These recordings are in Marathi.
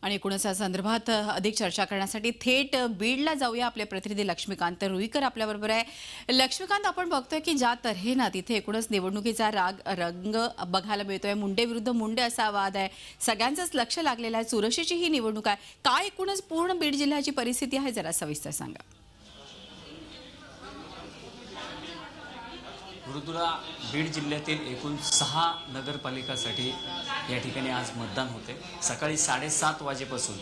आणि एकूणच या संदर्भात अधिक चर्चा करण्यासाठी थेट बीडला जाऊया. आपले प्रतिनिधी लक्ष्मीकांत रुईकर आपल्याबरोबर आहे. लक्ष्मीकांत, आपण बघतोय की ज्या तऱ्हेनं तिथे एकूणच निवडणुकीचा रंग बघायला मिळतोय, मुंडे विरुद्ध मुंडे असा वाद आहे, सगळ्यांचंच लक्ष लागलेलं आहे, चुरशीची ही निवडणूक आहे. काय एकूणच पूर्ण बीड जिल्ह्याची परिस्थिती आहे, जरा सविस्तर सांगा. मृदुला, बीड जिल्ह्यातील एकूण 6 नगरपालिकासाठी या ठिकाणी आज मतदान होते. सकाळी 7:30 वाजेपासून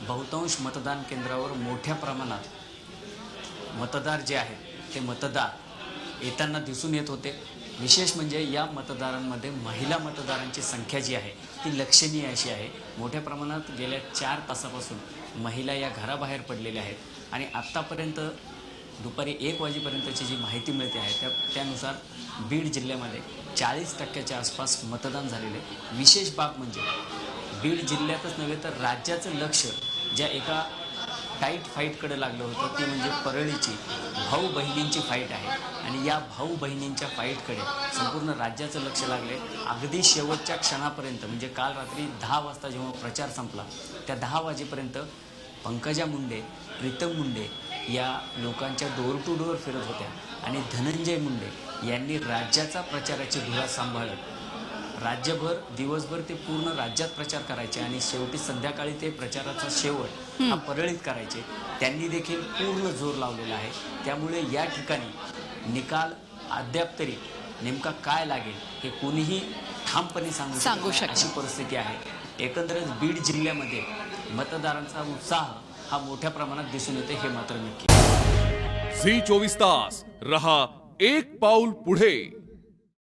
बहुतांश मतदान केंद्रावर मोठ्या प्रमाणात मतदार जे आहेत ते मतदार येताना दिसून येत होते. विशेष म्हणजे या मतदारांमध्ये महिला मतदारांची संख्या जी आहे ती लक्षणीय अशी आहे. मोठ्या प्रमाणात गेल्या 4 तासापासून महिला या घराबाहेर पडलेल्या आहेत आणि आत्तापर्यंत दुपारी 1 वाजेपर्यंतची जी माहिती मिळते आहे त्यानुसार बीड जिल्ह्यामध्ये 40% आसपास मतदान झालेले. विशेष बाब म्हणजे बीड जिल्ह्यातच नव्हे तर राज्याचं लक्ष ज्या एका टाईट फाईटकडे लागलं होतं ती म्हणजे परळीची भाऊ बहिणींची फाईट आहे आणि या भाऊ बहिणींच्या फाईटकडे संपूर्ण राज्याचं लक्ष लागले. अगदी शेवटच्या क्षणापर्यंत म्हणजे काल रात्री 10 वाजता जेव्हा प्रचार संपला त्या 10 वाजेपर्यंत पंकजा मुंडे, प्रीतम मुंडे या लोकांच्या डोर टू डोर फिरत होत्या आणि धनंजय मुंडे यांनी राज्याचा प्रचाराची धुरा सांभाळत राज्यभर दिवसभर ते पूर्ण राज्यात प्रचार करायचे आणि शेवटी संध्याकाळी ते प्रचाराचा शेवट हा परळीत करायचे. त्यांनी देखील पूर्ण जोर लावलेला आहे. त्यामुळे या ठिकाणी निकाल अद्याप तरी नेमका काय लागेल हे कोणीही ठामपणे सांगू शकत अशी परिस्थिती आहे. एकंदरच बीड जिल्ह्यामध्ये मतदारांचा उत्साह हा मोठ्या प्रमाणात दिसून येते हे मात्र नक्की. झी 24 तास रहा एक पाऊल पुढे.